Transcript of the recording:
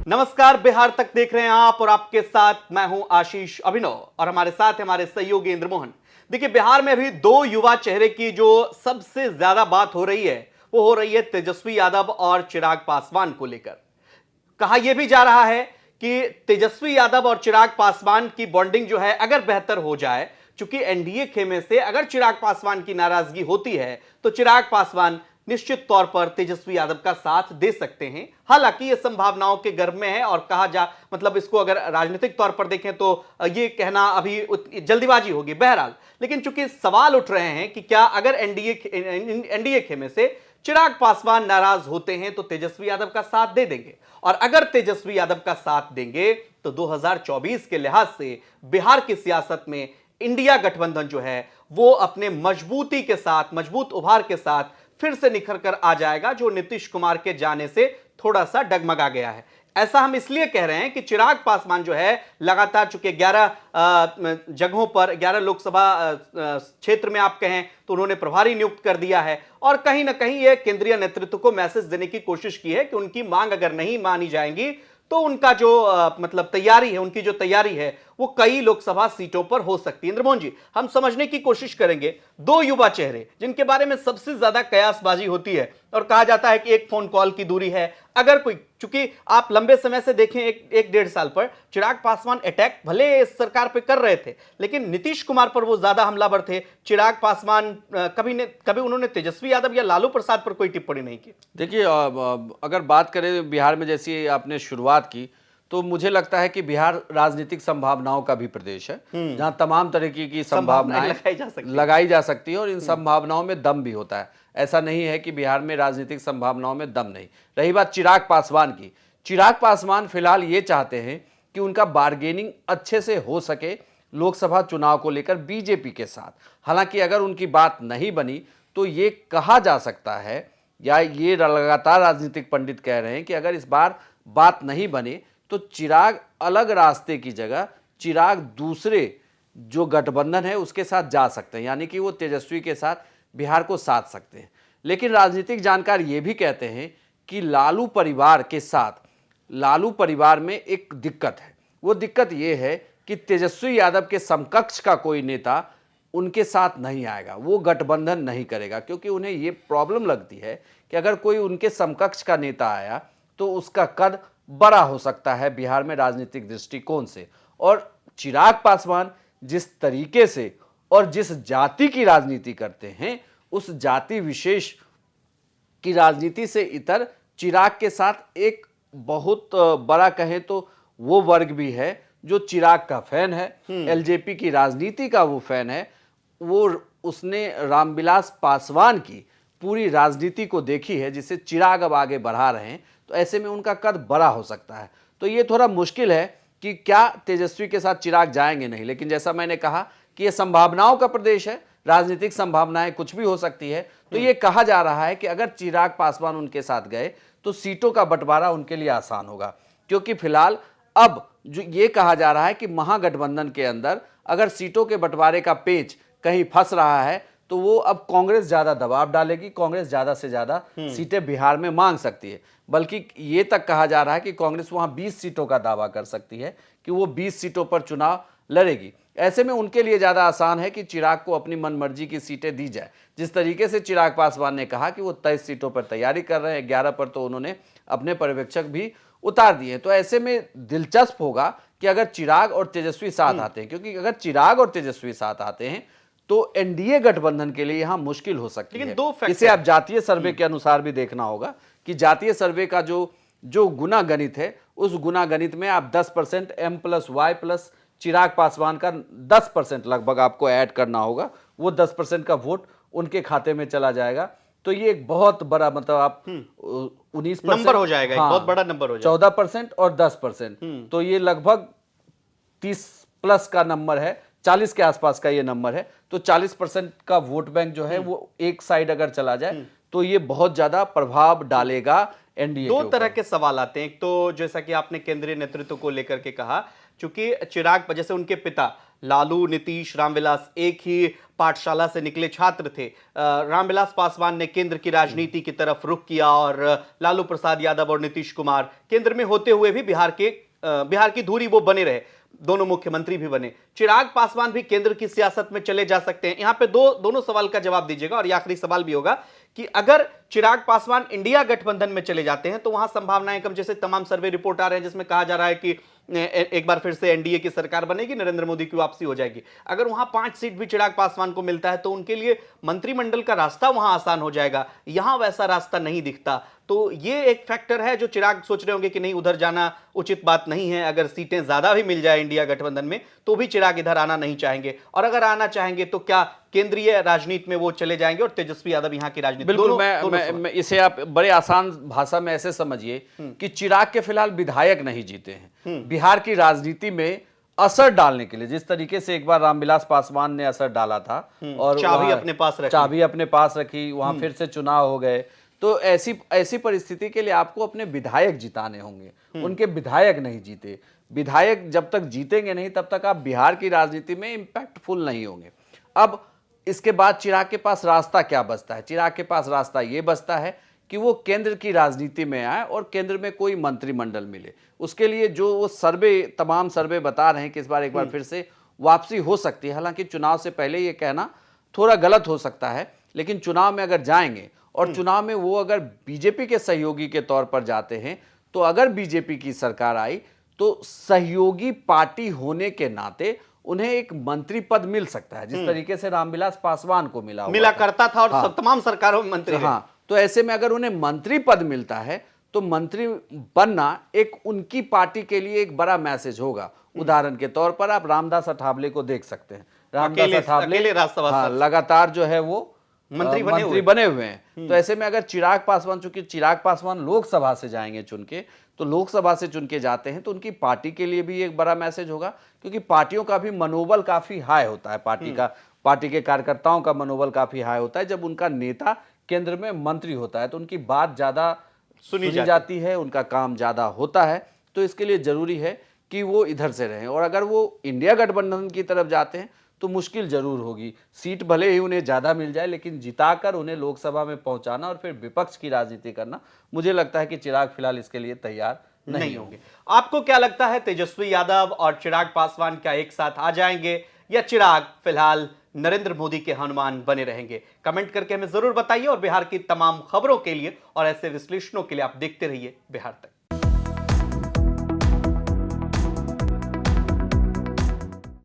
नमस्कार, बिहार तक देख रहे हैं आप और आपके साथ मैं हूं आशीष अभिनव और हमारे साथ हमारे सहयोगी इंद्रमोहन। देखिए, बिहार में अभी दो युवा चेहरे की जो सबसे ज्यादा बात हो रही है वो हो रही है तेजस्वी यादव और चिराग पासवान को लेकर। कहा यह भी जा रहा है कि तेजस्वी यादव और चिराग पासवान की बॉन्डिंग जो है अगर बेहतर हो जाए, चूंकि एनडीए खेमे से अगर चिराग पासवान की नाराजगी होती है तो चिराग पासवान निश्चित तौर पर तेजस्वी यादव का साथ दे सकते हैं। हालांकि यह संभावनाओं के गर्भ में है और कहा जा मतलब इसको अगर राजनीतिक तौर पर देखें तो यह कहना अभी जल्दीबाजी होगी। बहरहाल, लेकिन चूंकि सवाल उठ रहे हैं कि क्या अगर एनडीए खेमे से चिराग पासवान नाराज होते हैं तो तेजस्वी यादव का साथ दे देंगे, और अगर तेजस्वी यादव का साथ देंगे तो 2024 के लिहाज से बिहार की सियासत में इंडिया गठबंधन जो है वो अपने मजबूती के साथ, मजबूत उभार के साथ फिर से निखर कर आ जाएगा, जो नीतीश कुमार के जाने से थोड़ा सा डगमगा गया है। ऐसा हम इसलिए कह रहे हैं कि चिराग पासवान जो है लगातार, चूंकि 11 जगहों पर 11 लोकसभा क्षेत्र में आप कहें तो उन्होंने प्रभारी नियुक्त कर दिया है और कहीं ना कहीं यह केंद्रीय नेतृत्व को मैसेज देने की कोशिश की है कि उनकी मांग अगर नहीं मानी जाएंगी तो उनका जो मतलब तैयारी है, उनकी जो तैयारी है वो कई लोकसभा सीटों पर हो सकती है। इंद्रमोहन जी, हम समझने की कोशिश करेंगे दो युवा चेहरे जिनके बारे में सबसे ज्यादा कयासबाजी होती है और कहा जाता है कि एक फोन कॉल की दूरी है। अगर कोई, चूंकि आप लंबे समय से देखें एक डेढ़ साल पर चिराग पासवान अटैक भले इस सरकार पे कर रहे थे लेकिन नीतीश कुमार पर वो ज्यादा हमलावर थे। चिराग पासवान कभी उन्होंने तेजस्वी यादव या लालू प्रसाद पर कोई टिप्पणी नहीं की। देखिए, अगर बात करें बिहार में, जैसी आपने शुरुआत की, तो मुझे लगता है कि बिहार राजनीतिक संभावनाओं का भी प्रदेश है जहां तमाम तरीके की संभावनाएं लगाई जा सकती है और इन संभावनाओं में दम भी होता है। ऐसा नहीं है कि बिहार में राजनीतिक संभावनाओं में दम नहीं। रही बात चिराग पासवान की, चिराग पासवान फिलहाल ये चाहते हैं कि उनका बार्गेनिंग अच्छे से हो सके लोकसभा चुनाव को लेकर बीजेपी के साथ। हालांकि अगर उनकी बात नहीं बनी तो ये कहा जा सकता है, या ये लगातार राजनीतिक पंडित कह रहे हैं कि अगर इस बार बात नहीं बने तो चिराग अलग रास्ते की जगह चिराग दूसरे जो गठबंधन है उसके साथ जा सकते हैं, यानी कि वो तेजस्वी के साथ बिहार को साथ सकते हैं। लेकिन राजनीतिक जानकार ये भी कहते हैं कि लालू परिवार के साथ, लालू परिवार में एक दिक्कत है। वो दिक्कत ये है कि तेजस्वी यादव के समकक्ष का कोई नेता उनके साथ नहीं आएगा, वो गठबंधन नहीं करेगा, क्योंकि उन्हें ये प्रॉब्लम लगती है कि अगर कोई उनके समकक्ष का नेता आया तो उसका कद बड़ा हो सकता है बिहार में राजनीतिक दृष्टिकोण से। और चिराग पासवान जिस तरीके से और जिस जाति की राजनीति करते हैं, उस जाति विशेष की राजनीति से इतर चिराग के साथ एक बहुत बड़ा कहें तो वो वर्ग भी है जो चिराग का फैन है, एलजेपी की राजनीति का वो फैन है। वो उसने रामविलास पासवान की पूरी राजनीति को देखी है जिसे चिराग अब आगे बढ़ा रहे हैं, तो ऐसे में उनका कद बड़ा हो सकता है। तो ये थोड़ा मुश्किल है कि क्या तेजस्वी के साथ चिराग जाएंगे, नहीं। लेकिन जैसा मैंने कहा कि ये संभावनाओं का प्रदेश है, राजनीतिक संभावनाएं कुछ भी हो सकती है। तो ये कहा जा रहा है कि अगर चिराग पासवान उनके साथ गए तो सीटों का बंटवारा उनके लिए आसान होगा, क्योंकि फिलहाल अब जो ये कहा जा रहा है कि महागठबंधन के अंदर अगर सीटों के बंटवारे का पेच कहीं फंस रहा है तो वो अब कांग्रेस ज्यादा दबाव डालेगी, कांग्रेस ज्यादा से ज्यादा सीटें बिहार में मांग सकती है। बल्कि ये तक कहा जा रहा है कि कांग्रेस वहां 20 सीटों का दावा कर सकती है कि वो 20 सीटों पर चुनाव लड़ेगी। ऐसे में उनके लिए ज्यादा आसान है कि चिराग को अपनी मनमर्जी की सीटें दी जाए। जिस तरीके से चिराग पासवान ने कहा कि वो 23 सीटों पर तैयारी कर रहे हैं, 11 पर तो उन्होंने अपने पर्यवेक्षक भी उतार दिए। तो ऐसे में दिलचस्प होगा कि अगर चिराग और तेजस्वी साथ आते हैं, क्योंकि अगर चिराग और तेजस्वी साथ आते हैं तो एनडीए गठबंधन के लिए यहां मुश्किल हो सकती है। इसे आप जातीय सर्वे के अनुसार भी देखना होगा कि जातीय सर्वे का जो गुना गणित है, उस गुना गणित में आप 10% M+Y+ चिराग पासवान का 10% लगभग आपको ऐड करना होगा। वो 10% का वोट उनके खाते में चला जाएगा। तो ये एक बहुत बड़ा, मतलब आप 19% नंबर हो जाएगा। हाँ, बहुत बड़ा नंबर हो जाएगा। 14% और 10%, तो ये लगभग 30+ का नंबर है, 40 के आसपास का ये नंबर है। तो 40% का वोट बैंक जो है वो एक साइड अगर चला जाए तो ये बहुत ज्यादा प्रभाव डालेगा एनडीए। दो तरह के सवाल आते हैं। एक तो जैसा कि आपने केंद्रीय नेतृत्व को लेकर के कहा, चूंकि चिराग, जैसे उनके पिता लालू, नीतीश, रामविलास एक ही पाठशाला से निकले छात्र थे। रामविलास पासवान ने केंद्र की राजनीति की तरफ रुख किया और लालू प्रसाद यादव और नीतीश कुमार केंद्र में होते हुए भी बिहार की धुरी वो बने रहे, दोनों मुख्यमंत्री भी बने। चिराग पासवान भी केंद्र की सियासत में चले जा सकते हैं। यहां पे दोनों सवाल का जवाब दीजिएगा और ये आखिरी सवाल भी होगा कि अगर चिराग पासवान इंडिया गठबंधन में चले जाते हैं तो वहां संभावनाएं कम, जैसे तमाम सर्वे रिपोर्ट आ रहे हैं जिसमें कहा जा रहा है कि एक बार फिर से एनडीए की सरकार बनेगी, नरेंद्र मोदी की वापसी हो जाएगी। अगर वहां 5 सीट भी चिराग पासवान को मिलता है तो उनके लिए मंत्रिमंडल का रास्ता वहां आसान हो जाएगा। यहां वैसा रास्ता नहीं दिखता, तो ये एक फैक्टर है जो चिराग सोच रहे होंगे कि नहीं, उधर जाना उचित बात नहीं है। अगर सीटें ज्यादा भी मिल जाए इंडिया गठबंधन में तो भी चिराग इधर आना नहीं चाहेंगे, और अगर आना चाहेंगे तो क्या केंद्रीय राजनीति में वो चले जाएंगे और तेजस्वी यादव यहाँ की राजनीति। बिल्कुल, मैं इसे आप बड़े आसान भाषा में ऐसे समझिए कि चिराग के फिलहाल विधायक नहीं जीते हैं। बिहार की राजनीति में असर डालने के लिए जिस तरीके से एक बार रामविलास पासवान ने असर डाला था और चाबी अपने पास रखी, वहां फिर से चुनाव हो गए, तो ऐसी परिस्थिति के लिए आपको अपने विधायक जिताने होंगे। उनके विधायक नहीं जीते। विधायक जब तक जीतेंगे नहीं तब तक आप बिहार की राजनीति में इंपैक्टफुल नहीं होंगे। अब इसके बाद चिराग के पास रास्ता क्या बचता है? चिराग के पास रास्ता ये बचता है कि वो केंद्र की राजनीति में आए और केंद्र में कोई मंत्रिमंडल मिले। उसके लिए जो वो तमाम सर्वे बता रहे हैं कि इस बार एक बार फिर से वापसी हो सकती है। हालांकि चुनाव से पहले ये कहना थोड़ा गलत हो सकता है, लेकिन चुनाव में अगर जाएंगे और चुनाव में वो अगर बीजेपी के सहयोगी के तौर पर जाते हैं, तो अगर बीजेपी की सरकार आई तो सहयोगी पार्टी होने के नाते उन्हें एक मंत्री पद मिल सकता है, जिस तरीके से रामविलास पासवान को मिला करता था और तमाम सरकारों में मंत्री। हाँ, तो ऐसे में अगर उन्हें मंत्री पद मिलता है तो मंत्री बनना एक उनकी पार्टी के लिए एक बड़ा मैसेज होगा। उदाहरण के तौर पर आप रामदास अठावले को देख सकते हैं। रामदास अठावले लगातार जो है वो मंत्री बने हुए हैं। तो ऐसे में अगर चिराग पासवान, चूंकि चिराग पासवान लोकसभा से जाएंगे चुन के, तो लोकसभा से चुन के जाते हैं तो उनकी पार्टी के लिए भी एक बड़ा मैसेज होगा, क्योंकि पार्टियों का भी मनोबल काफी हाई होता है। पार्टी के कार्यकर्ताओं का मनोबल काफी हाई होता है। जब उनका नेता केंद्र में मंत्री होता है तो उनकी बात ज्यादा सुनी जाती है, उनका काम ज्यादा होता है। तो इसके लिए जरूरी है कि वो इधर से रहें। और अगर वो इंडिया गठबंधन की तरफ जाते हैं तो मुश्किल जरूर होगी। सीट भले ही उन्हें ज्यादा मिल जाए, लेकिन जिताकर उन्हें लोकसभा में पहुंचाना और फिर विपक्ष की राजनीति करना, मुझे लगता है कि चिराग फिलहाल इसके लिए तैयार नहीं होंगे। आपको क्या लगता है, तेजस्वी यादव और चिराग पासवान क्या एक साथ आ जाएंगे, या चिराग फिलहाल नरेंद्र मोदी के हनुमान बने रहेंगे? कमेंट करके हमें जरूर बताइए। और बिहार की तमाम खबरों के लिए और ऐसे विश्लेषणों के लिए आप देखते रहिए बिहार तक।